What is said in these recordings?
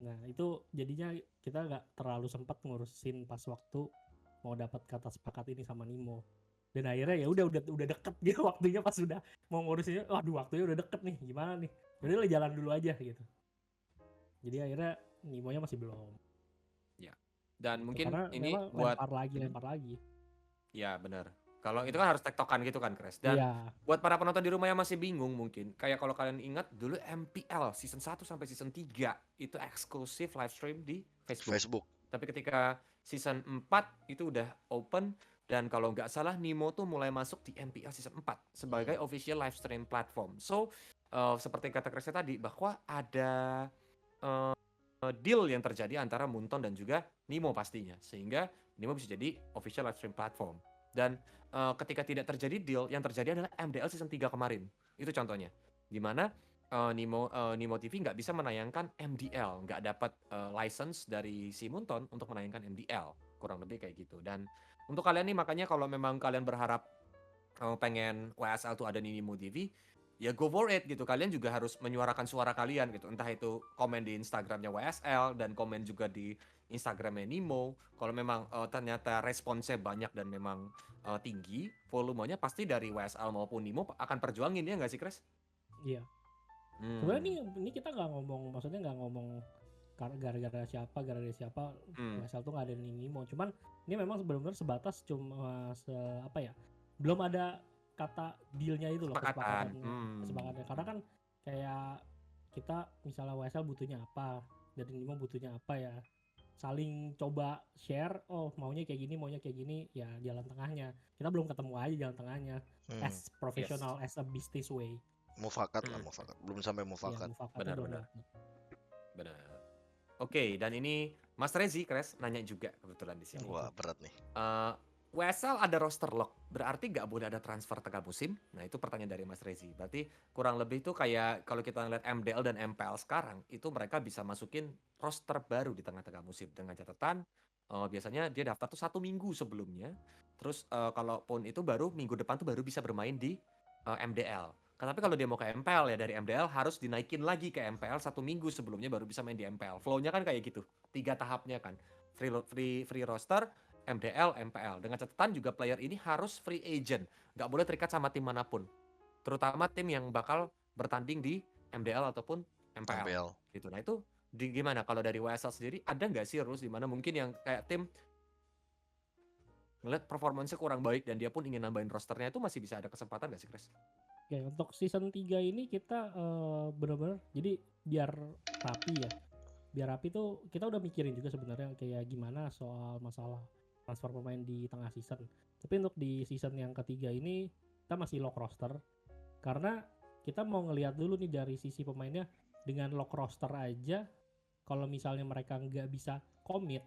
Nah itu jadinya kita nggak terlalu sempat ngurusin pas waktu mau dapat kata sepakat ini sama Nimo. Dan akhirnya ya udah deket gitu waktunya pas sudah mau ngurusinnya, waduh waktunya udah deket nih, gimana nih? Jadi lo jalan dulu aja gitu. Jadi akhirnya Nimonya masih belum. Ya. Dan Gitu. mungkin Karena ini memang buat lempar lagi. ya benar. Kalau itu kan harus tektokan gitu kan, Kres. Dan Iya. buat para penonton di rumah yang masih bingung mungkin, kayak kalau kalian ingat dulu MPL season 1 sampai season 3 itu eksklusif live stream di Facebook. Tapi ketika season 4 itu udah open dan kalau nggak salah Nimo tuh mulai masuk di MPL season 4 sebagai official live stream platform. So, seperti kata Kres tadi bahwa ada deal yang terjadi antara Moonton dan juga Nimo pastinya. Sehingga Nimo bisa jadi official live stream platform. Dan ketika tidak terjadi deal, yang terjadi adalah MDL season 3 kemarin. Itu contohnya. Dimana Nimo TV nggak bisa menayangkan MDL, nggak dapat license dari si Moonton untuk menayangkan MDL. Kurang lebih kayak gitu. Dan untuk kalian nih, makanya kalau memang kalian berharap pengen WSL tuh ada di Nimo TV, ya go for it gitu. Kalian juga harus menyuarakan suara kalian gitu. Entah itu komen di Instagramnya WSL dan komen juga di Instagramnya Nimo. Kalau memang ternyata responsnya banyak dan memang tinggi, volumenya pasti dari WSL maupun Nimo akan perjuangin ya nggak sih, Kres? Iya. Sebenarnya ini kita nggak ngomong, maksudnya nggak ngomong gara-gara siapa WSL tuh nggak ada Nimo. Cuman ini memang benar-benar sebatas cuma apa ya? Belum ada kata dealnya itu loh, kesepakatannya. Karena kan kayak kita misalnya WSL butuhnya apa, dari Nimo butuhnya apa ya, saling coba share, oh maunya kayak gini, ya jalan tengahnya. Kita belum ketemu aja jalan tengahnya. As professional, as a business way. Mufakat lah, belum sampai mufakat. Benar. Benar. Oke, dan ini Mas Rezi, Kres, nanya juga kebetulan di sini. Wah, berat nih. WSL ada roster lock, berarti nggak boleh ada transfer tengah musim? Nah itu pertanyaan dari Mas Rezi. Berarti kurang lebih tuh kayak kalau kita lihat MDL dan MPL sekarang, itu mereka bisa masukin roster baru di tengah-tengah musim. Dengan catatan, biasanya dia daftar tuh 1 minggu sebelumnya. Terus kalaupun itu baru minggu depan tuh baru bisa bermain di MDL. Tapi kalau dia mau ke MPL ya dari MDL harus dinaikin lagi ke MPL 1 minggu sebelumnya baru bisa main di MPL. Flow-nya kan kayak gitu, 3 tahapnya kan. Free roster, MDL, MPL. Dengan catatan juga player ini harus free agent. Nggak boleh terikat sama tim manapun. Terutama tim yang bakal bertanding di MDL ataupun MPL. Gitu. Nah itu gimana kalau dari WSL sendiri ada nggak sih rules di mana mungkin yang kayak tim ngeliat performanya kurang baik dan dia pun ingin nambahin rosternya itu masih bisa ada kesempatan nggak sih, Chris? Oke, untuk season 3 ini kita benar-benar jadi biar rapi ya. Biar rapi tuh kita udah mikirin juga sebenarnya kayak gimana soal masalah transfer pemain di tengah season. Tapi untuk di season yang ketiga ini kita masih lock roster karena kita mau ngelihat dulu nih dari sisi pemainnya. Dengan lock roster aja kalau misalnya mereka nggak bisa commit,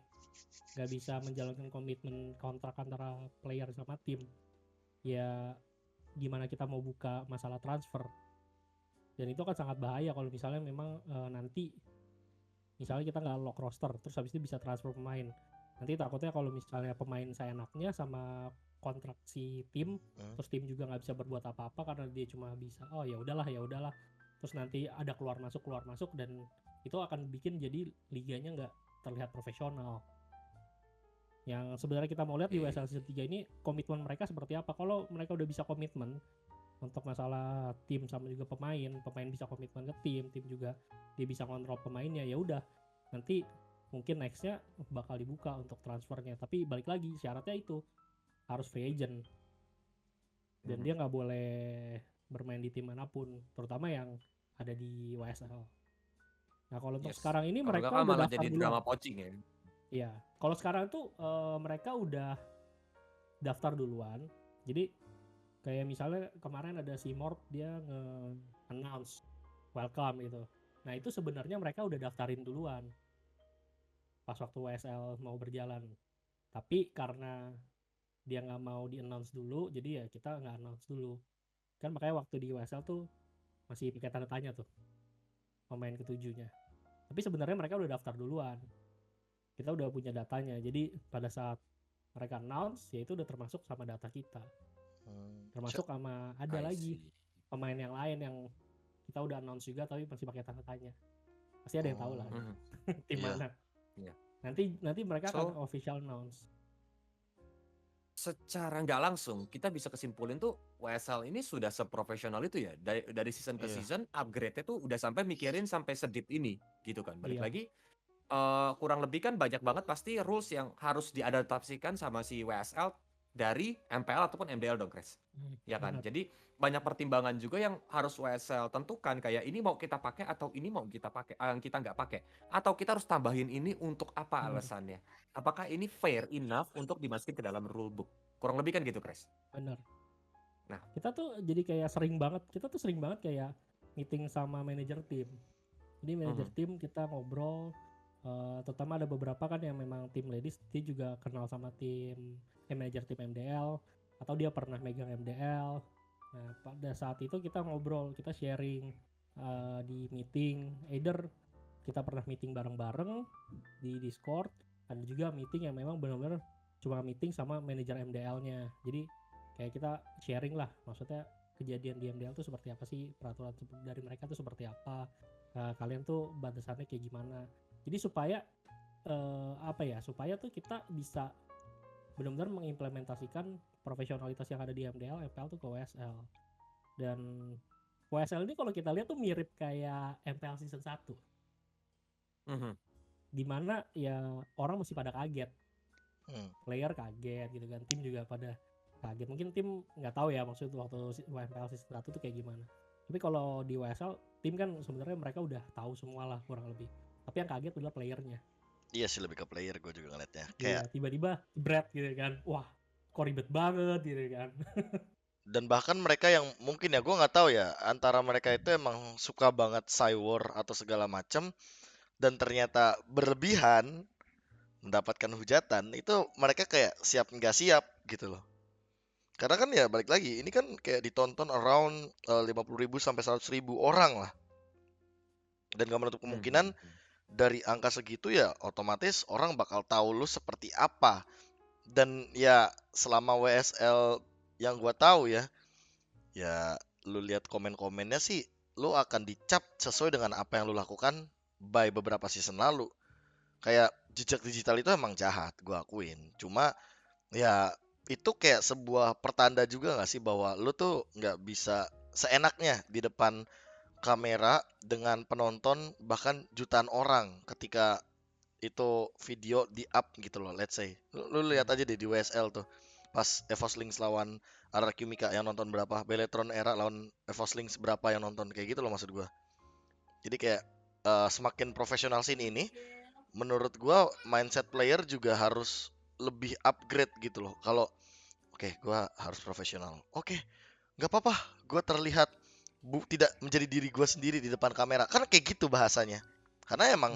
nggak bisa menjalankan komitmen kontrak antara player sama tim, ya gimana kita mau buka masalah transfer. Dan itu kan sangat bahaya kalau misalnya memang nanti misalnya kita nggak lock roster terus habis itu bisa transfer pemain, nanti takutnya kalau misalnya pemain seenaknya sama kontrak si tim, terus tim juga nggak bisa berbuat apa-apa karena dia cuma bisa oh ya udahlah, terus nanti ada keluar masuk dan itu akan bikin jadi liganya nggak terlihat profesional. Yang sebenarnya kita mau lihat di WSL season 3 ini komitmen mereka seperti apa. Kalau mereka udah bisa komitmen untuk masalah tim sama juga pemain bisa komitmen ke tim juga dia bisa kontrol pemainnya, ya udah nanti mungkin nextnya bakal dibuka untuk transfernya. Tapi balik lagi syaratnya itu harus free agent dan dia nggak boleh bermain di tim manapun, terutama yang ada di WSL. Nah kalau untuk sekarang ini kalau mereka kan udah malah daftar jadi duluan. drama poaching ya. Iya, kalau sekarang tuh mereka udah daftar duluan. Jadi kayak misalnya kemarin ada si Mort, dia nge-announce welcome gitu. Nah itu sebenarnya mereka udah daftarin duluan pas waktu WSL mau berjalan. Tapi karena dia nggak mau di-announce dulu, jadi ya kita nggak announce dulu. Kan makanya waktu di WSL tuh masih pakai tanda tanya tuh pemain ketujuhnya. Tapi sebenarnya mereka udah daftar duluan. Kita udah punya datanya. Jadi pada saat mereka announce, ya itu udah termasuk sama data kita. Termasuk sama ada lagi pemain yang lain yang kita udah announce juga tapi masih pakai tanda tanya. pasti ada yang tahu lah tim Iya. mana. Iya. Nanti mereka akan So, official announce. secara nggak langsung kita bisa kesimpulin tuh WSL ini sudah seprofesional itu ya, dari season ke Iya. season upgrade-nya tuh udah sampai mikirin sampai sedip ini gitu kan. Balik Iya. lagi kurang lebih kan banyak banget pasti rules yang harus diadaptasikan sama si WSL dari MPL ataupun MDL dong, Chris. Ya kan? Benar. Jadi banyak pertimbangan juga yang harus WSL tentukan, kayak ini mau kita pakai atau ini mau kita pakai, yang kita nggak pakai, atau kita harus tambahin ini untuk apa Benar. alasannya? Apakah ini fair enough untuk dimasukin ke dalam rulebook? Kurang lebih kan gitu, Chris. Benar. Nah, Kita tuh jadi kayak sering banget kayak meeting sama manajer tim. Jadi manajer tim kita ngobrol, terutama ada beberapa kan yang memang tim ladies, dia juga kenal sama manajer tim MDL atau dia pernah megang MDL. Nah, pada saat itu kita ngobrol, kita sharing di meeting, either kita pernah meeting bareng-bareng di Discord, ada juga meeting yang memang benar-benar cuma meeting sama manajer MDL-nya. Jadi kayak kita sharing lah, maksudnya kejadian di MDL tuh seperti apa sih, peraturan dari mereka tuh seperti apa, kalian tuh batasannya kayak gimana. Jadi supaya supaya tuh kita bisa benar-benar mengimplementasikan profesionalitas yang ada di MDL, MPL tuh ke WSL. Dan WSL ini kalau kita lihat tuh mirip kayak MPL season 1. Dimana ya orang mesti pada kaget. Player kaget gitu kan, tim juga pada kaget. Mungkin tim nggak tahu ya maksud waktu MPL season 1 tuh kayak gimana. Tapi kalau di WSL tim kan sebenarnya mereka udah tahu semua lah kurang lebih. Tapi yang kaget adalah playernya. Iya sih, lebih ke player gue juga ngeliatnya. Iya, Kayak tiba-tiba Brad gitu kan. Wah, kok ribet banget gitu kan. dan bahkan mereka yang mungkin ya gue nggak tahu ya, antara mereka itu emang suka banget Cywar atau segala macem dan ternyata berlebihan mendapatkan hujatan, itu mereka kayak siap nggak siap gitu loh. Karena kan ya balik lagi, ini kan kayak ditonton around 50.000 sampai 100.000 orang lah. Dan gak menutup kemungkinan dari angka segitu ya otomatis orang bakal tahu lu seperti apa. Dan ya selama WSL yang gua tahu ya lu lihat komen-komennya sih lu akan dicap sesuai dengan apa yang lu lakukan by beberapa season lalu. Kayak jejak digital itu emang jahat, gua akuin. Cuma ya itu kayak sebuah pertanda juga gak sih bahwa lu tuh nggak bisa seenaknya di depan kamera dengan penonton bahkan jutaan orang ketika itu video di up gitu loh, let's say lu lihat aja deh di WSL tuh pas EVOS Lynx lawan RRQ Mika yang nonton berapa, Beletron Era lawan EVOS Lynx berapa yang nonton, kayak gitu loh maksud gua. Jadi kayak semakin profesional scene ini menurut gua mindset player juga harus lebih upgrade gitu loh. Kalau oke, gua harus profesional, oke, nggak apa-apa gua terlihat tidak menjadi diri gue sendiri di depan kamera, kan kayak gitu bahasanya. Karena emang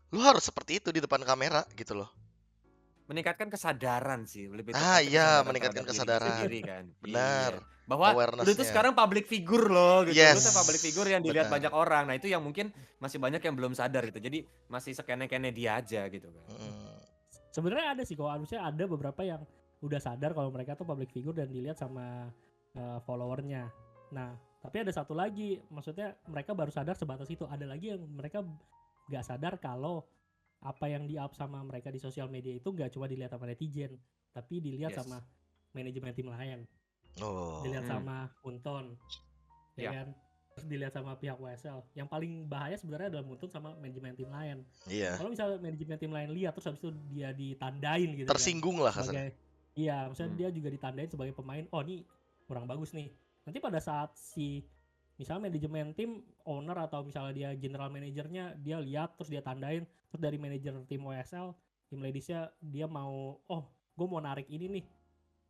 lu harus seperti itu di depan kamera gitu loh. Meningkatkan kesadaran sih, lebih Ah tepatnya iya, kesadaran meningkatkan terhadap diri kesadaran. sendiri kan. Benar. Iya. Bahwa lu tuh Awareness-nya. sekarang public figure loh gitu. Lu tuh public figure yang dilihat benar. banyak orang. Nah, itu yang mungkin masih banyak yang belum sadar gitu. Jadi masih sekene-kene dia aja gitu kan. Sebenarnya ada sih kok, harusnya ada beberapa yang udah sadar kalau mereka tuh public figure dan dilihat sama followernya. Nah, tapi ada satu lagi, maksudnya mereka baru sadar sebatas itu. Ada lagi yang mereka nggak sadar kalau apa yang di-up sama mereka di sosial media itu nggak cuma dilihat sama netizen, tapi dilihat sama manajemen tim lain. Dilihat sama Unton, ya kan? Terus dilihat sama pihak WSL. Yang paling bahaya sebenarnya adalah Unton sama manajemen tim lain. Iya. Kalau misalnya manajemen tim lain lihat terus habis itu dia ditandain gitu, tersinggung kan, lah kasarnya. Iya, maksudnya dia juga ditandain sebagai pemain, oh ini kurang bagus nih. Nanti pada saat misalnya manajemen tim, owner atau misalnya dia general manajernya, dia lihat terus dia tandain, terus dari manajer tim WSL, tim ladiesnya dia mau, gue mau narik ini nih,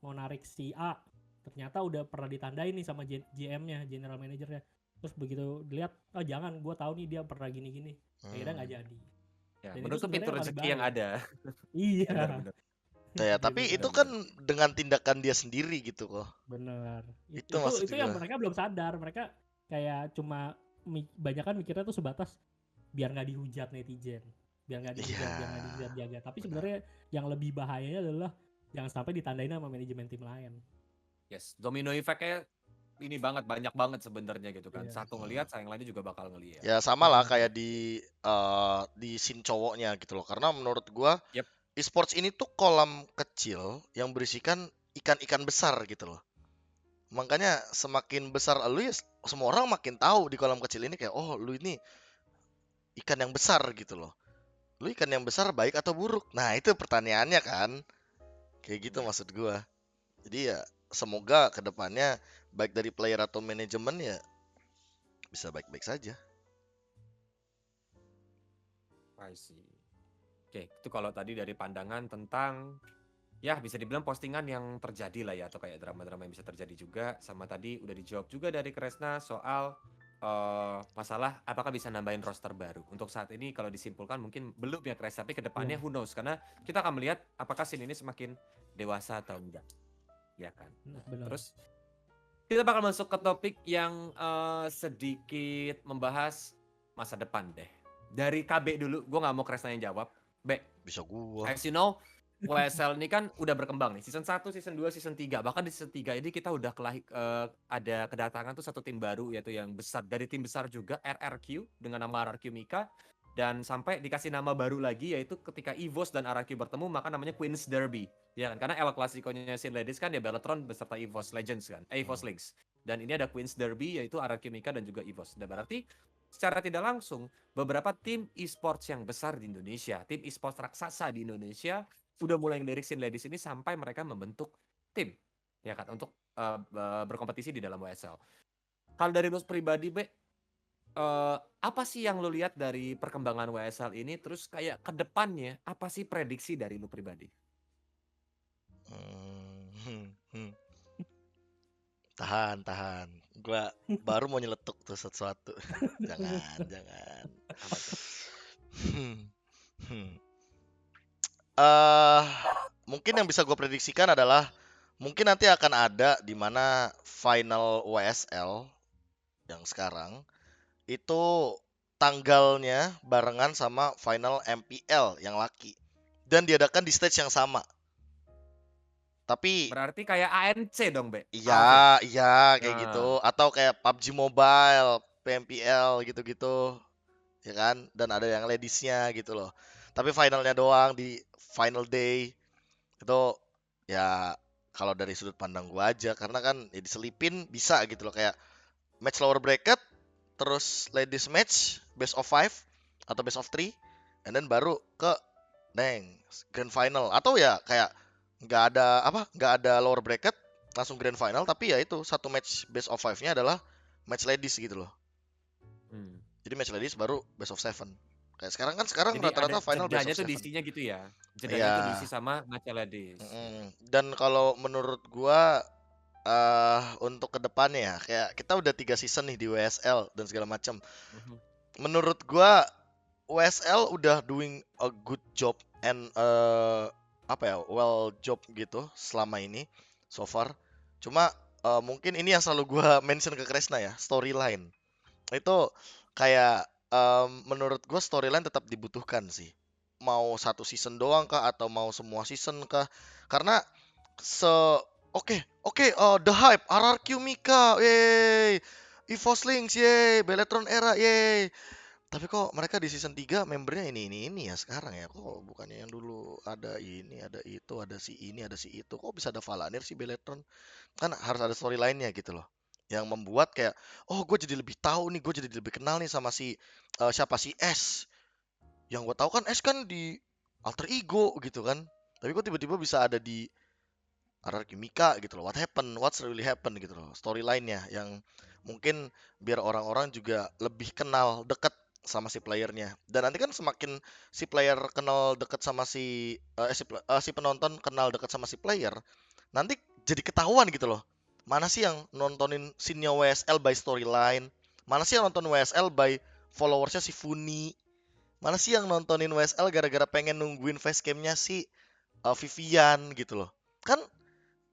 mau narik si A, ternyata udah pernah ditandain nih sama GM-nya, general manajernya. Terus begitu dilihat, jangan, gue tahu nih dia pernah gini-gini, akhirnya nggak jadi. Ya, menutup pintu rezeki yang ada. Iya. Ya, tapi itu kan dengan tindakan dia sendiri gitu kok. Bener. Itu yang mereka belum sadar. Mereka kayak cuma banyak kan mikirnya tuh sebatas biar nggak dihujat netizen, biar nggak dihujat, biar nggak dihujat jaga. Tapi sebenarnya yang lebih bahayanya adalah jangan sampai ditandain sama manajemen tim lain. Yes, domino effect-nya ini banget, banyak banget sebenarnya gitu kan. Iya. Satu ngelihat, yang lainnya juga bakal ngelihat. Ya sama lah Benar. kayak di scene cowoknya gitu loh. Karena menurut gua Yep. e-sports ini tuh kolam kecil yang berisikan ikan-ikan besar gitu loh. Makanya semakin besar lu ya semua orang makin tahu di kolam kecil ini kayak oh lu ini ikan yang besar gitu loh. Lu ikan yang besar baik atau buruk? Nah, itu pertanyaannya kan. Kayak gitu Iya. maksud gua. Jadi ya semoga kedepannya baik dari player atau manajemen ya bisa baik-baik saja. I see. Oke, itu kalau tadi dari pandangan tentang ya bisa dibilang postingan yang terjadi lah ya, atau kayak drama-drama yang bisa terjadi juga. Sama tadi udah dijawab juga dari Kresna soal masalah apakah bisa nambahin roster baru. Untuk saat ini kalau disimpulkan mungkin belum ya Kres, tapi kedepannya Belum. who knows, karena kita akan melihat apakah scene ini semakin dewasa atau enggak, ya kan. Nah, Benar. terus kita bakal masuk ke topik yang sedikit membahas masa depan deh. Dari KB dulu, gue nggak mau Kresna yang jawab. B, Bisa gua. as you know, WSL ini kan udah berkembang nih. Season 1, Season 2, Season 3. Bahkan di Season 3 ini kita udah ada kedatangan tuh satu tim baru, yaitu yang besar. Dari tim besar juga, RRQ, dengan nama RRQ Mika. Dan sampai dikasih nama baru lagi, yaitu ketika EVOS dan RRQ bertemu, maka namanya Queen's Derby. Ya kan? Karena El Clasico-nya Sin Ladies kan ya Bellatrón beserta EVOS Legends kan. EVOS Leagues. Dan ini ada Queen's Derby, yaitu RRQ Mika dan juga EVOS. Dan berarti secara tidak langsung, beberapa tim e-sports yang besar di Indonesia, tim e-sports raksasa di Indonesia, udah mulai ngelirik Sin Ladies ini sampai mereka membentuk tim, ya kan, untuk berkompetisi di dalam WSL. Kalau dari lu pribadi, Be, apa sih yang lu lihat dari perkembangan WSL ini? Terus kayak ke depannya, apa sih prediksi dari lu pribadi? Tahan. Gua baru mau nyeletuk tuh sesuatu. Jangan. Apa tuh? Mungkin yang bisa gue prediksikan adalah mungkin nanti akan ada di mana final WSL yang sekarang itu tanggalnya barengan sama final MPL yang laki dan diadakan di stage yang sama. Tapi Berarti kayak ANC dong, Be. iya kayak Nah, gitu atau kayak PUBG Mobile, PMPL gitu-gitu. Ya kan? Dan ada yang ladiesnya gitu loh. Tapi finalnya doang di final day itu ya kalau dari sudut pandang gua aja karena kan ya diselipin bisa gitu loh kayak match lower bracket terus ladies match best of 5 atau best of 3 and then baru ke grand final atau ya kayak nggak ada lower bracket langsung grand final tapi ya itu satu match best of 5-nya adalah match ladies gitu loh. Jadi match ladies baru best of 7. Kayak sekarang jadi ada rata-rata final best jedanya of tuh 7. diisinya gitu ya. Iya. Jedanya tuh diisi sama match ladies. Dan kalau menurut gua untuk kedepannya ya kayak kita udah 3 season nih di WSL dan segala macam. Menurut gua WSL udah doing a good job and well job gitu selama ini so far. Cuma mungkin ini yang selalu gua mention ke Kresna ya, storyline. Itu kayak menurut gue storyline tetap dibutuhkan sih. Mau satu season doang kah atau mau semua season kah? Karena oke, The Hype, RRQ Mika, yeay. EVOS Lynx, yeay. Bellatrón Era, yeay. Tapi kok mereka di season 3 membernya ini ya sekarang ya. Kok bukannya yang dulu ada ini, ada itu, ada si ini, ada si itu. Kok bisa ada Valanir si Bellatrón? Kan harus ada storyline-nya gitu loh. Yang membuat kayak, oh gue jadi lebih tahu nih, gue jadi lebih kenal nih sama si siapa si S. Yang gue tahu kan S kan di Alter Ego gitu kan. Tapi kok tiba-tiba bisa ada di RRQ Mika gitu loh. What's really happen gitu loh. Storyline-nya yang mungkin biar orang-orang juga lebih kenal deket sama si playernya. Dan nanti kan semakin si player kenal deket sama si penonton kenal deket sama si player, nanti jadi ketahuan gitu loh. Mana sih yang nontonin scene-nya WSL by storyline? Mana sih yang nonton WSL by followersnya si Funi? Mana sih yang nontonin WSL gara-gara pengen nungguin facecam-nya si Vivian gitu loh. Kan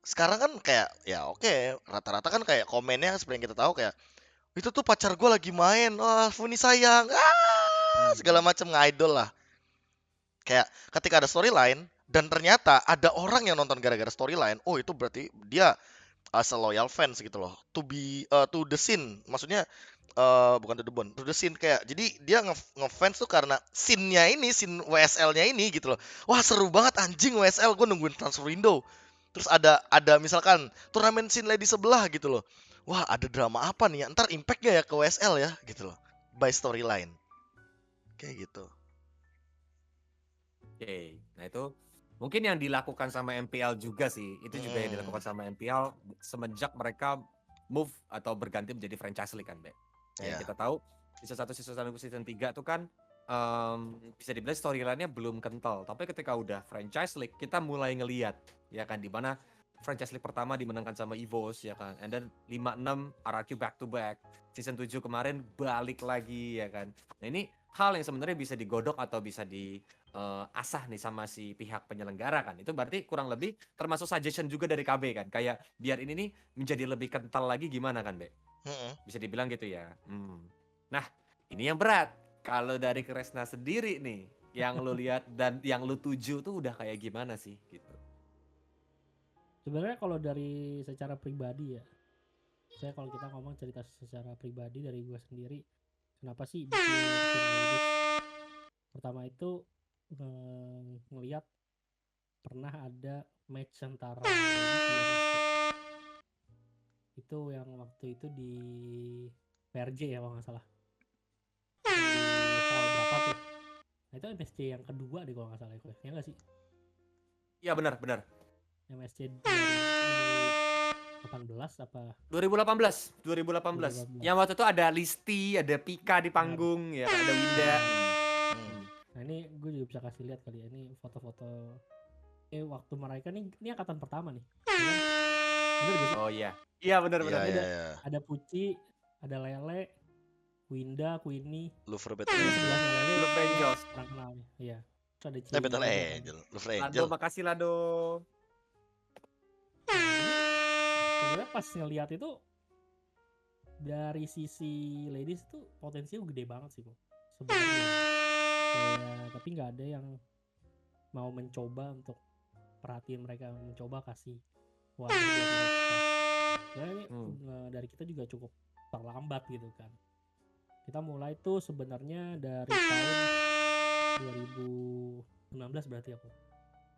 sekarang kan kayak ya oke, rata-rata kan kayak komennya seperti yang kita tahu kayak itu tuh pacar gue lagi main, wah Funi sayang, segala macam ngidol lah. Kayak ketika ada storyline dan ternyata ada orang yang nonton gara-gara storyline, oh itu berarti dia as a loyal fans gitu loh. To the scene. Maksudnya bukan to the bone, to the scene kayak. Jadi dia ngefans tuh karena scene-nya ini, scene WSL-nya ini gitu loh. Wah, seru banget anjing WSL, gue nungguin transfer window. Terus ada misalkan turnamen scene lady sebelah gitu loh. Wah, ada drama apa nih ya? Ntar impact gak ya ke WSL ya gitu loh. By storyline. Kayak gitu. Oke, nah itu mungkin yang dilakukan sama MPL juga sih. Itu juga yang dilakukan sama MPL semenjak mereka move atau berganti menjadi franchise league kan, Be. Nah, yang Ya. kita tahu season 1, season 2, season 3 tuh kan bisa dibilang storyline-nya belum kental. Tapi ketika udah franchise league, kita mulai ngeliat ya kan di mana franchise league pertama dimenangkan sama EVOS ya kan. And then 5-6 RRQ back to back. Season 7 kemarin balik lagi ya kan. Nah, ini hal yang sebenarnya bisa digodok atau bisa asah nih sama si pihak penyelenggara kan. Itu berarti kurang lebih termasuk suggestion juga dari KB kan. Kayak biar ini nih menjadi lebih kental lagi gimana kan, Be? Bisa dibilang gitu ya. Nah, ini yang berat. Kalau dari Kresna sendiri nih, yang lu lihat dan yang lu tuju tuh udah kayak gimana sih gitu. Sebenarnya kalau dari secara pribadi ya, saya kalau kita ngomong cerita secara pribadi dari gue sendiri, kenapa sih bikin scene ladies? Pertama itu ngelihat pernah ada match antara ladies di MSC. Itu yang waktu itu di PRJ ya kalau nggak salah. Di hall berapa tuh? Nah itu MSC yang kedua deh kalau nggak salah ya, ya nggak sih? Iya benar. MSC 2018 apa? 2018. Yang waktu itu ada Listi, ada Pika di panggung, ya kan ada Winda. Nah ini gue juga bisa kasih lihat kali ya, ini foto-foto waktu mereka nih, ini angkatan pertama nih. Bener gak sih? Oh iya. Iya benar. Iya. Ada Puci, ada Lele, Winda, Queenie, Louvre Battle sebelahnya Lele, Louvre Angels. orang kenal nih. Iya. Terus ada Battle juga kan. Angel, Louvre Lado, Angel. makasih Lado. Sebenarnya pas ngeliat itu dari sisi ladies tuh potensinya gede banget sih kok sebenarnya. Tapi nggak ada yang mau mencoba untuk perhatiin mereka, mencoba kasih wadah buat mereka. Sebenarnya dari kita juga cukup terlambat gitu kan. Kita mulai tuh sebenarnya dari tahun 2019 berarti aku.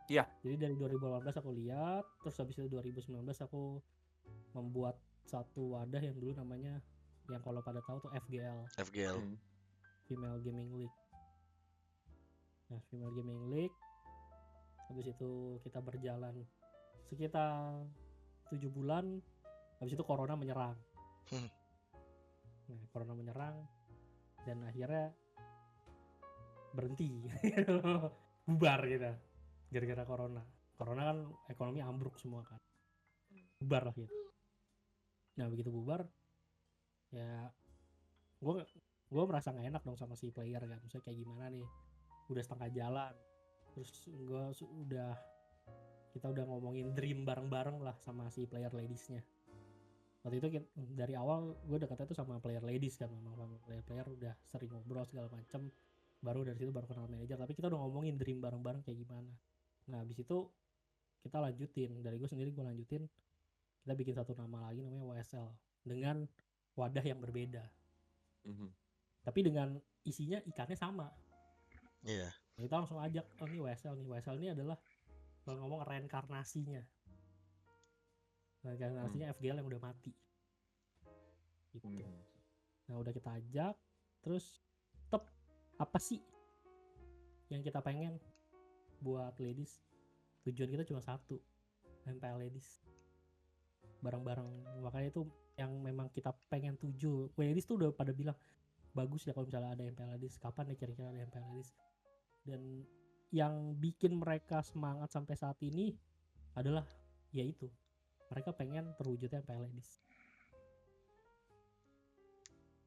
Iya. Jadi dari 2018 aku lihat, terus habis itu 2019 aku membuat satu wadah yang dulu namanya, yang kalau pada tahu tuh FGL. Female Gaming League. Nah, Female Gaming League. Habis itu kita berjalan sekitar 7 bulan. Habis itu corona menyerang. Nah, corona menyerang dan akhirnya berhenti. Bubar kita. Gara-gara corona. Corona kan ekonomi ambruk semua kan. Bubar lah gitu. Nah, begitu bubar ya gue merasa gak enak dong sama si player kan. Maksudnya kayak gimana nih, udah setengah jalan, terus kita udah ngomongin dream bareng-bareng lah sama si player ladiesnya. Waktu itu dari awal gue dekatnya tuh sama player ladies kan, sama player udah sering ngobrol segala macam, baru dari situ baru kenal manajer. Tapi kita udah ngomongin dream bareng-bareng kayak gimana. Nah habis itu kita lanjutin, dari gue sendiri gue lanjutin, kita bikin satu nama lagi namanya WSL dengan wadah yang berbeda. Tapi dengan isinya ikannya sama. Iya. Nah, kita langsung ajak, oh ini WSL nih. WSL ini adalah kalau ngomong reinkarnasinya. Reinkarnasinya FGL yang udah mati. Gitu. Nah udah kita ajak, terus apa sih yang kita pengen buat ladies? Tujuan kita cuma satu, MPL ladies. Bareng-bareng, makanya itu yang memang kita pengen tuju. Ladies tuh udah pada bilang bagus ya kalau misalnya ada MPL ladies, kapan nih kira-kira ada MPL ladies. Dan yang bikin mereka semangat sampai saat ini adalah yaitu mereka pengen terwujudnya MPL ladies.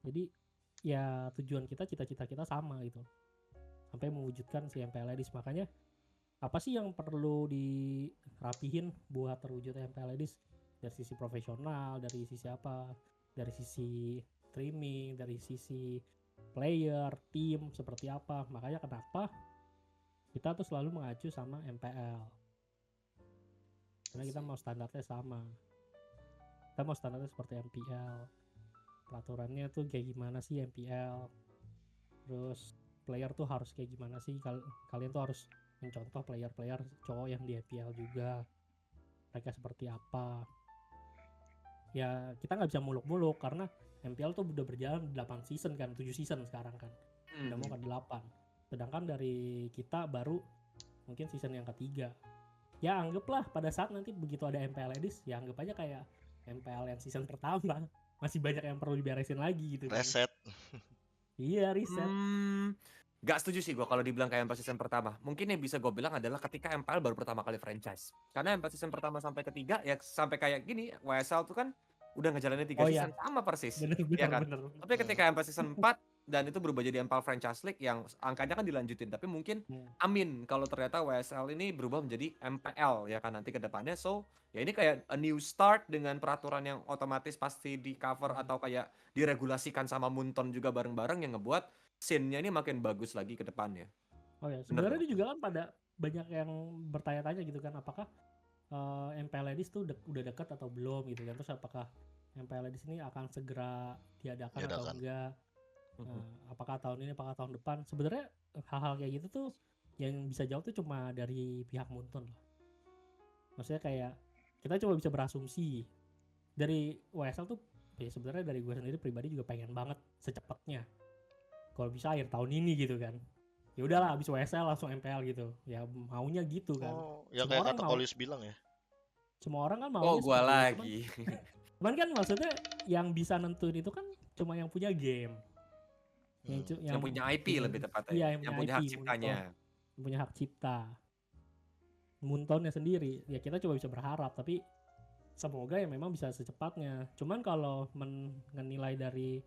Jadi ya tujuan kita, cita-cita kita sama gitu, sampai mewujudkan si MPL ladies. Makanya apa sih yang perlu dirapihin buat terwujudnya MPL ladies? Dari sisi profesional, dari sisi apa, dari sisi streaming, dari sisi player, tim seperti apa. Makanya kenapa kita tuh selalu mengacu sama MPL, karena kita mau standarnya sama. Kita mau standarnya seperti MPL. Peraturannya tuh kayak gimana sih MPL? Terus player tuh harus kayak gimana sih? Kalian tuh harus mencontoh player-player cowok yang di MPL juga. Mereka seperti apa? Ya kita nggak bisa muluk-muluk karena MPL tuh udah berjalan 8 season kan, 7 season sekarang kan. Udah mau ke 8. Sedangkan dari kita baru mungkin season yang ketiga. Ya anggaplah pada saat nanti begitu ada MPL Edis, ya anggap aja kayak MPL yang season pertama. Masih banyak yang perlu diberesin lagi gitu kan. Reset. Iya, reset. Gak setuju sih gue kalau dibilang kayak MPL season pertama. Mungkin yang bisa gue bilang adalah ketika MPL baru pertama kali franchise. Karena MPL season pertama sampai ketiga ya sampai kayak gini, WSL tuh kan udah ngejalanin 3 season sama persis. Bener. Tapi ketika MPL season 4 dan itu berubah jadi MPL Franchise League yang angkanya kan dilanjutin. Tapi mungkin amin kalau ternyata WSL ini berubah menjadi MPL ya kan nanti ke depannya. So ya ini kayak a new start dengan peraturan yang otomatis pasti di cover atau kayak diregulasikan sama Munton juga bareng-bareng yang ngebuat scene-nya ini makin bagus lagi ke depannya. Oh ya, sebenarnya ini juga kan pada banyak yang bertanya-tanya gitu kan, apakah MPL Ladies tuh udah dekat atau belum gitu kan, terus apakah MPL Ladies ini akan segera diadakan atau enggak, apakah tahun ini, apakah tahun depan. Sebenarnya hal-hal kayak gitu tuh yang bisa jawab tuh cuma dari pihak Munton lah. Maksudnya kayak kita cuma bisa berasumsi. Dari WSL tuh ya sebenarnya dari gue sendiri pribadi juga pengen banget secepatnya kalau bisa akhir tahun ini gitu kan. Ya udahlah abis WSL langsung MPL gitu. Ya maunya gitu kan. Ya kayak kata Polius bilang ya. Semua orang kan mau. Oh gua lagi. Cuman kan maksudnya yang bisa nentuin itu kan cuma yang punya game. Yang punya IP lebih tepatnya. Iya, yang punya hak ciptanya. Yang punya hak cipta. Muntonnya sendiri. Ya kita coba bisa berharap. Tapi semoga ya memang bisa secepatnya. Cuman kalau menilai dari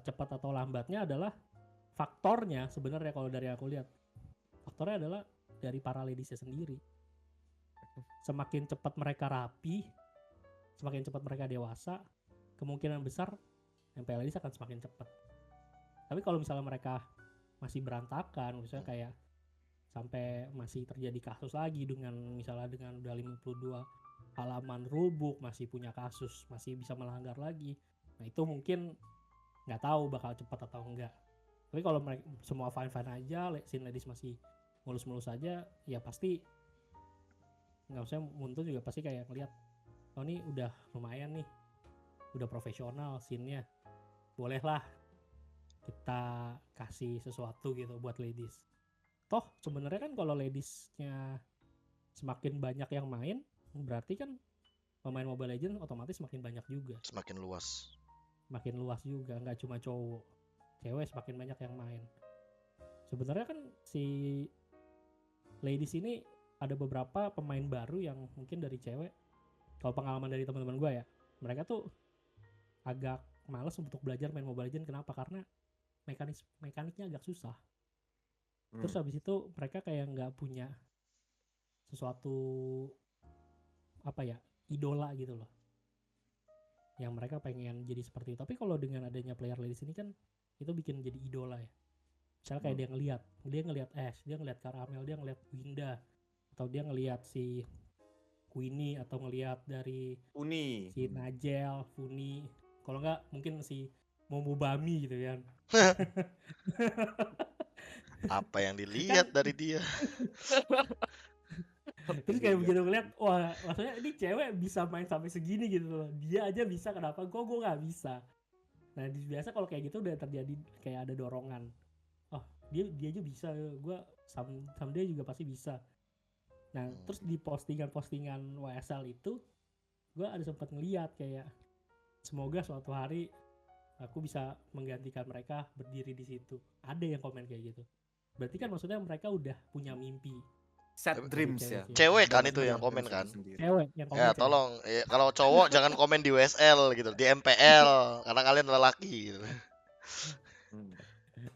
cepat atau lambatnya adalah faktornya sebenarnya kalau dari aku lihat. Faktornya adalah dari para ladiesnya sendiri. Semakin cepat mereka rapi, semakin cepat mereka dewasa, kemungkinan besar MPL Ladies akan semakin cepat. Tapi kalau misalnya mereka masih berantakan, misalnya kayak sampai masih terjadi kasus lagi dengan misalnya dengan udah 52 halaman rulebook, masih punya kasus, masih bisa melanggar lagi. Nah itu mungkin nggak tahu bakal cepat atau enggak. Tapi kalau mereka semua fine aja, scene Ladies masih mulus-mulus aja, ya pasti nggak usah Munton juga pasti kayak ngeliat, oh ini udah lumayan nih, udah profesional scene-nya, bolehlah kita kasih sesuatu gitu buat ladies. Toh sebenarnya kan kalau ladiesnya semakin banyak yang main, berarti kan pemain Mobile Legends otomatis semakin banyak juga. Semakin luas. Makin luas juga, nggak cuma cowok, cewek semakin banyak yang main. Sebenarnya kan si ladies ini ada beberapa pemain baru yang mungkin dari cewek, kalau pengalaman dari teman-teman gue ya, mereka tuh agak males untuk belajar main Mobile Legends. Kenapa? Karena mekaniknya agak susah. Terus habis itu mereka kayak nggak punya sesuatu apa ya, idola gitu loh, yang mereka pengen jadi seperti itu. Tapi kalau dengan adanya player ladies ini kan itu bikin jadi idola ya. Misalnya kayak dia ngelihat Ash, dia ngelihat Caramel, dia ngelihat Winda, atau dia ngelihat si Queenie, atau ngelihat dari Uni, si Najel, Funi, kalau nggak mungkin si Momobami gitu kan. Apa yang dilihat dari dia? Terus kayak begitu ngeliat, wah maksudnya ini cewek bisa main sampai segini gitu loh. Dia aja bisa, kenapa gue nggak bisa? Nah biasa kalau kayak gitu udah terjadi kayak ada dorongan. Oh dia aja bisa, gue someday juga pasti bisa. Nah terus di postingan WSL itu, gue ada sempat ngeliat kayak, semoga suatu hari aku bisa menggantikan mereka berdiri di situ. Ada yang komen kayak gitu. Berarti kan maksudnya mereka udah punya mimpi. Set dreams ya. Cewek kan itu yang komen kan. Cewek yang komen. Ya tolong, ya, kalau cowok jangan komen di WSL gitu, di MPL karena kalian lelaki gitu.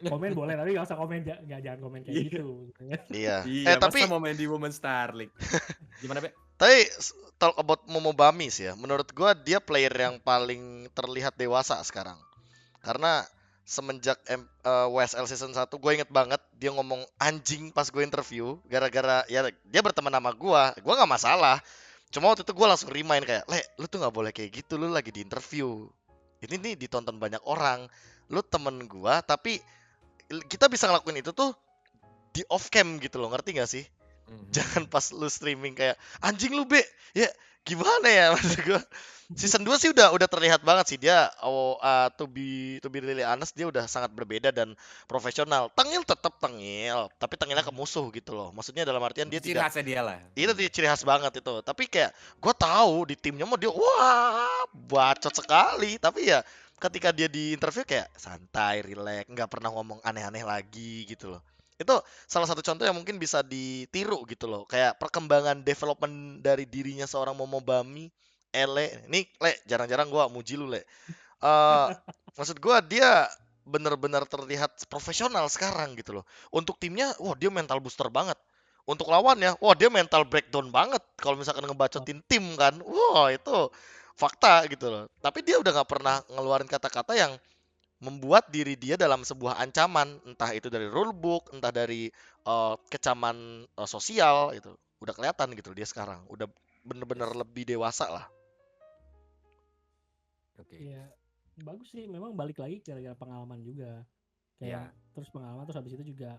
Komen boleh tapi nggak usah komen, jangan komen kayak gitu. Iya. Tapi mau main di Women's Star League. Gimana Be? Tapi talk about Momobamis ya, menurut gua dia player yang paling terlihat dewasa sekarang. Karena semenjak WSL season 1 gue inget banget dia ngomong anjing pas gue interview, gara-gara ya dia berteman sama gue gak masalah, Cuma waktu itu gue langsung remind kayak, lu tuh nggak boleh kayak gitu, lu lagi di interview. Ini nih ditonton banyak orang. Lu temen gue, tapi kita bisa ngelakuin itu tuh di off cam gitu loh, ngerti gak sih? Jangan pas lu streaming kayak anjing lu be, ya gimana ya maksud gue. Season 2 sih udah terlihat banget sih dia to be really honest, dia udah sangat berbeda dan profesional. Tengil tetap tengil, tapi tengilnya ke musuh gitu loh. Maksudnya dalam artian dia Itu ciri tidak, khasnya dia lah. itu ciri khas banget itu. Tapi kayak gue tahu di timnya mah dia wah bacot sekali. Tapi ya ketika dia di interview kayak santai, relax, nggak pernah ngomong aneh-aneh lagi gitu loh. Itu salah satu contoh yang mungkin bisa ditiru gitu loh. Kayak perkembangan development dari dirinya seorang Momo Bami. Ini jarang-jarang gue muji lu eh maksud gue dia bener-bener terlihat profesional sekarang gitu loh. Untuk timnya, wah dia mental booster banget. Untuk lawannya, wah dia mental breakdown banget. Kalau misalkan ngebacotin tim kan, wah itu fakta gitu loh. Tapi dia udah nggak pernah ngeluarin kata-kata yang membuat diri dia dalam sebuah ancaman, entah itu dari rulebook, entah dari kecaman sosial itu. Udah kelihatan gitu dia sekarang, udah bener-bener Yes. lebih dewasa lah. Oke. Ya bagus sih, memang balik lagi gara-gara pengalaman juga. Kayak terus pengalaman, terus habis itu juga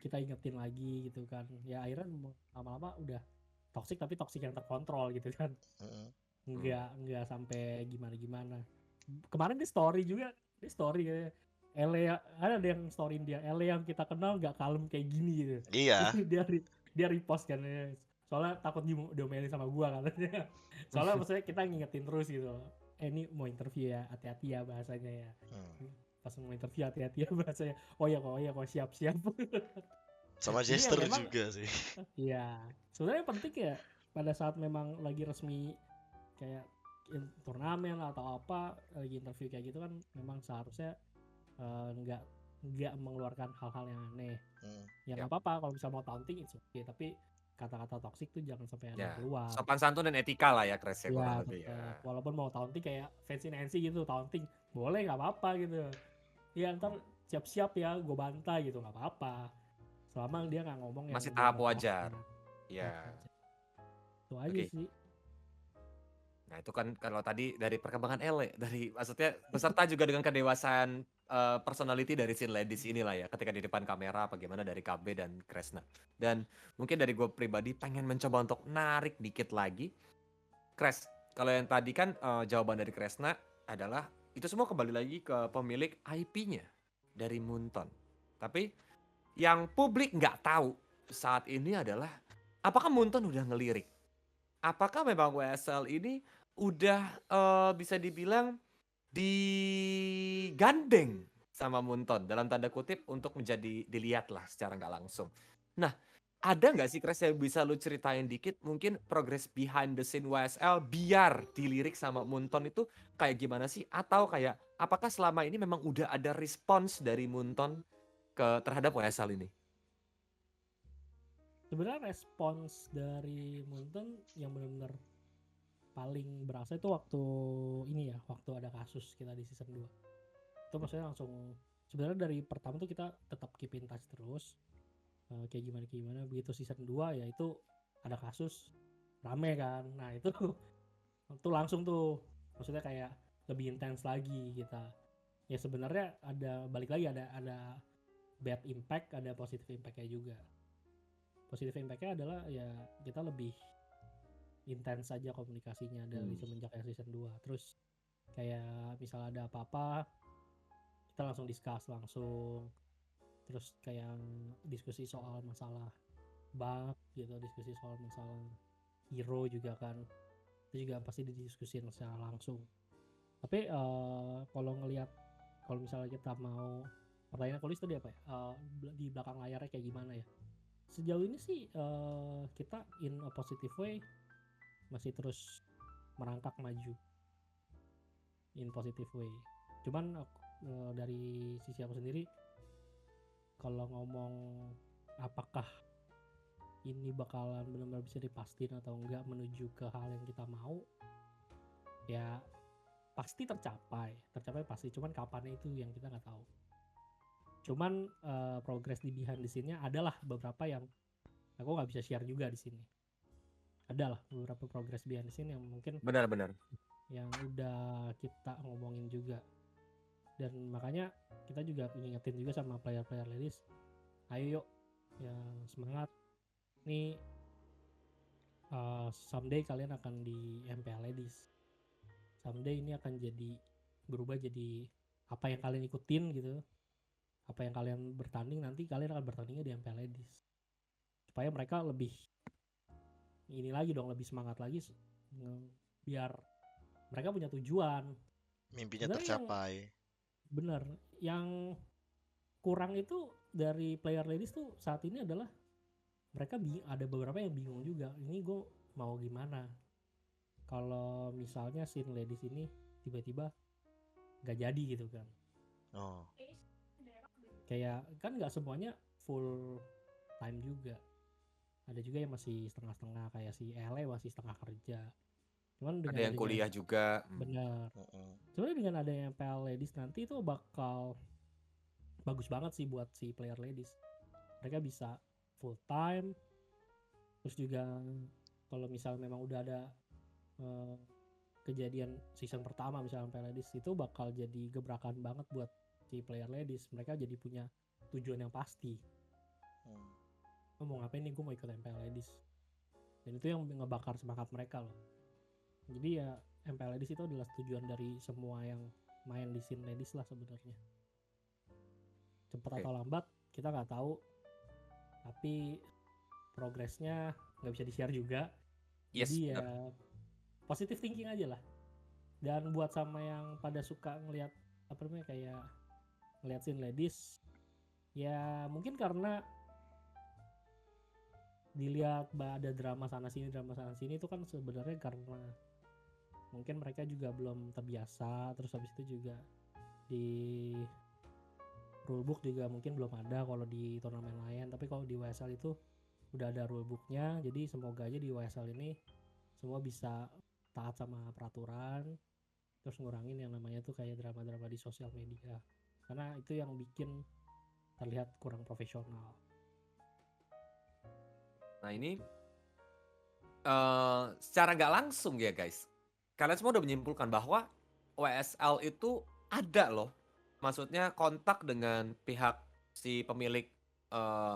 kita ingetin lagi gitu kan. Ya akhirnya lama-lama udah toxic, tapi toxic yang terkontrol gitu kan. Nggak sampai gimana-gimana. Kemarin di story juga, di story kayak Ele, ada yang storyin dia, Ele yang kita kenal nggak kalem kayak gini gitu. Iya. dia repost kan ya. Soalnya takut diomelin sama gua katanya. Soalnya maksudnya kita ngingetin terus gitu. Ini mau interview ya, hati-hati ya bahasanya ya. Pas mau interview hati-hati ya bahasanya. Oh ya kok siap-siap. Sama Jadi gesture memang, juga sih. iya. Sebenarnya penting ya pada saat memang lagi resmi kayak turnamen atau apa, lagi interview kayak gitu kan, memang seharusnya nggak mengeluarkan hal-hal yang aneh. Ya nggak apa-apa kalau bisa mau taunting it's okay, tapi kata-kata toxic tuh jangan sampai ada yang keluar. Sopan santun dan etika lah ya, Crash ya, kurang lebih ya. Walaupun mau taunting kayak fancy Nancy gitu, taunting boleh nggak apa-apa gitu. Ya ntar siap-siap ya gue bantai gitu, nggak apa-apa. Selama dia nggak ngomong yang masih tahap wajar. Ya. Itu aja sih. Nah itu kan kalau tadi dari perkembangan Ele, dari maksudnya beserta juga dengan kedewasaan personality dari Sin Ladies inilah ya, ketika di depan kamera bagaimana dari KB dan Kresna. Dan mungkin dari gue pribadi pengen mencoba untuk narik dikit lagi. Kres, kalau yang tadi kan jawaban dari Kresna adalah itu semua kembali lagi ke pemilik IP-nya dari Moonton. Tapi yang publik nggak tahu saat ini adalah apakah Moonton udah ngelirik? Apakah memang WSL ini udah bisa dibilang digandeng sama Moonton dalam tanda kutip untuk menjadi dilihat lah secara nggak langsung. Nah, ada nggak sih Kres yang bisa lu ceritain dikit mungkin progress behind the scene WSL biar dilirik sama Moonton itu kayak gimana sih? Atau kayak apakah selama ini memang udah ada respons dari Moonton terhadap WSL ini? Sebenarnya respons dari Moonton yang benar-benar paling berasa itu waktu ini ya, waktu ada kasus kita di season 2. Itu maksudnya langsung, sebenarnya dari pertama tuh kita tetap keep in touch terus, kayak gimana begitu season 2 ya itu ada kasus rame kan. Nah itu langsung tuh maksudnya kayak lebih intens lagi kita. Ya sebenarnya ada balik lagi, ada bad impact, ada positive impactnya juga. Positive impactnya adalah ya kita lebih intens aja komunikasinya dari semenjak season 2. Terus kayak misalnya ada apa-apa kita langsung discuss langsung. Terus kayak diskusi soal masalah bug gitu, diskusi soal masalah hero juga kan, itu juga pasti didiskusin secara langsung. Tapi kalau ngelihat, kalau misalnya kita mau pertanyaan kulis tadi apa ya, di belakang layarnya kayak gimana ya, sejauh ini sih kita in a positive way masih terus merangkak maju in positive way. Cuman dari sisi aku sendiri, kalau ngomong apakah ini bakalan benar-benar bisa dipastiin atau enggak menuju ke hal yang kita mau, ya pasti tercapai pasti, cuman kapannya itu yang kita nggak tahu. Cuman progress di behind the scene-nya adalah beberapa yang aku nggak bisa share juga di sini. ada lah beberapa progress behind the scene yang mungkin Benar-benar. yang udah kita ngomongin juga. Dan makanya kita juga ngingetin juga sama player-player ladies, ayo yuk ya semangat nih, someday kalian akan di MPL ladies, someday ini akan jadi berubah jadi apa yang kalian ikutin gitu, apa yang kalian bertanding nanti kalian akan bertandingnya di MPL ladies, supaya mereka lebih ini lagi dong, lebih semangat lagi biar mereka punya tujuan. Mimpinya Sebenarnya yang tercapai. bener yang kurang itu dari player ladies tuh saat ini adalah mereka ada beberapa yang bingung juga, ini gue mau gimana kalau misalnya scene ladies ini tiba-tiba gak jadi gitu kan. Oh, Kayak kan gak semuanya full time juga, ada juga yang masih setengah-setengah, kayak si Ele masih setengah kerja. Cuman Ada dengan yang kuliah juga. benar, mm-mm. sebenarnya dengan adanya MPL ladies nanti itu bakal bagus banget sih buat si player ladies. Mereka bisa full time, terus juga kalau misal memang udah ada kejadian season pertama misalnya MPL ladies, itu bakal jadi gebrakan banget buat si player ladies. Mereka jadi punya tujuan yang pasti, mau ngapain nih, gue mau ikut MPL ladies, dan itu yang ngebakar semangat mereka loh. Jadi ya MPL ladies itu adalah tujuan dari semua yang main di scene ladies lah sebenarnya. Cepat atau lambat kita nggak tahu, tapi progresnya nggak bisa di-share juga. Yes, Jadi ya benar. positive thinking aja lah. Dan buat sama yang pada suka ngelihat apa namanya kayak ngelihat scene ladies, ya mungkin karena dilihat ada drama sana sini itu kan sebenarnya karena mungkin mereka juga belum terbiasa, terus habis itu juga di rulebook juga mungkin belum ada kalau di turnamen lain, tapi kalau di WSL itu udah ada rulebooknya. Jadi semoga aja di WSL ini semua bisa taat sama peraturan, terus ngurangin yang namanya tuh kayak drama-drama di sosial media, karena itu yang bikin terlihat kurang profesional. Nah ini secara nggak langsung ya guys, kalian semua udah menyimpulkan bahwa WSL itu ada loh, maksudnya kontak dengan pihak si pemilik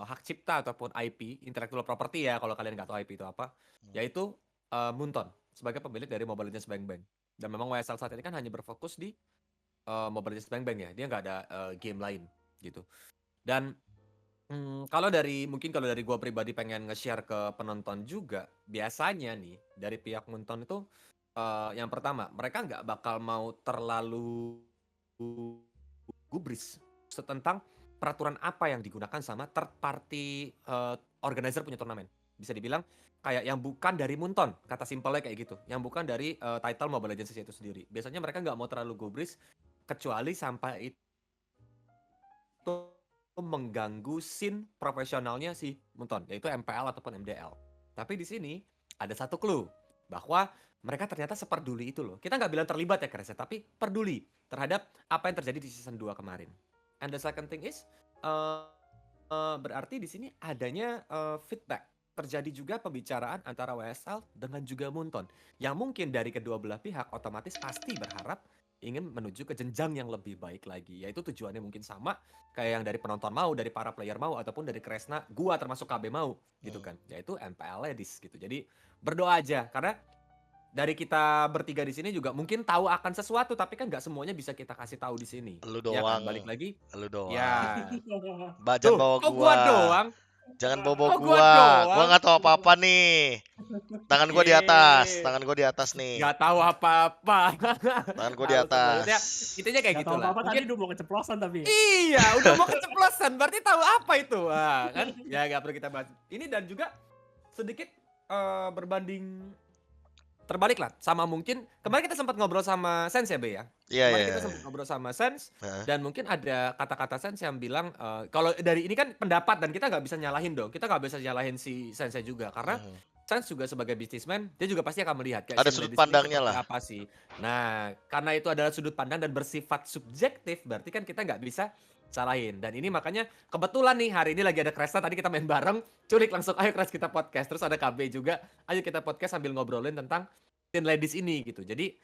hak cipta ataupun IP, intellectual property ya kalau kalian nggak tahu IP itu apa, yaitu Moonton sebagai pemilik dari Mobile Legends Bang Bang. Dan memang WSL saat ini kan hanya berfokus di Mobile Legends Bang Bang ya, dia nggak ada game lain gitu. Dan kalau dari gua pribadi pengen nge-share ke penonton juga, biasanya nih dari pihak Moonton itu yang pertama, mereka nggak bakal mau terlalu gubris tentang peraturan apa yang digunakan sama third party organizer punya turnamen. Bisa dibilang kayak yang bukan dari Moonton, kata simpelnya kayak gitu. Yang bukan dari title Mobile Legends itu sendiri. Biasanya mereka nggak mau terlalu gubris kecuali sampai itu mengganggu scene profesionalnya si Moonton, yaitu MPL ataupun MDL. Tapi di sini ada satu clue bahwa mereka ternyata seperduli itu loh. Kita nggak bilang terlibat ya Kresya, tapi peduli terhadap apa yang terjadi di season 2 kemarin. And the second thing is berarti di sini adanya feedback. Terjadi juga pembicaraan antara WSL dengan juga Moonton, yang mungkin dari kedua belah pihak otomatis pasti berharap ingin menuju ke jenjang yang lebih baik lagi, yaitu tujuannya mungkin sama kayak yang dari penonton mau, dari para player mau, ataupun dari Kresna, gua termasuk KB mau gitu kan, yaitu MPL ladies gitu. Jadi berdoa aja, karena dari kita bertiga di sini juga mungkin tahu akan sesuatu, tapi kan nggak semuanya bisa kita kasih tahu di sini. Lu Ya kan, doang, balik lagi. lu doang. Ya. Jangan bawa kok gua. gua doang? Jangan bawa Kok gua gua. doang? Gua nggak tahu apa-apa nih. Tangan gua di atas, tangan gua di atas nih. Nggak tahu apa-apa. Tangan gua di atas. Intinya kayak Gak gitu tahu lah. apa-apa Mungkin tadi udah mau keceplosan tapi. iya, udah mau keceplosan, berarti tahu apa itu? Wah, kan? Ya nggak perlu kita bahas. Ini dan juga sedikit berbanding terbalik lah, sama mungkin kemarin kita sempat ngobrol sama Sense ya Be ya. Kemarin kita sempat ngobrol sama Sense dan mungkin ada kata-kata Sense yang bilang kalau dari ini kan pendapat dan kita nggak bisa nyalahin dong, kita nggak bisa nyalahin si Sense juga karena Chance juga sebagai businessman, dia juga pasti akan melihat kayak Ada Sin sudut Ladies ini pandangnya seperti lah. apa sih. Nah, karena itu adalah sudut pandang dan bersifat subjektif, berarti kan kita nggak bisa salahin. Dan ini makanya kebetulan nih hari ini lagi ada Kresta, tadi kita main bareng, culik langsung ayo Kres kita podcast. Terus ada KB juga, ayo kita podcast sambil ngobrolin tentang Sin Ladies ini gitu. Jadi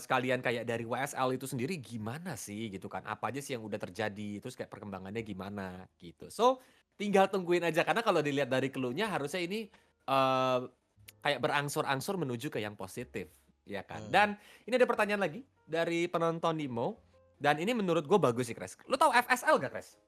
sekalian kayak dari WSL itu sendiri gimana sih gitu kan. Apa aja sih yang udah terjadi, terus kayak perkembangannya gimana gitu. So, tinggal tungguin aja karena kalau dilihat dari clue-nya harusnya ini eh, kayak berangsur-angsur menuju ke yang positif, ya kan. Dan ini ada pertanyaan lagi dari penonton Nimo, dan ini menurut gue bagus sih, Kres. Lu tahu FSL gak, Kres?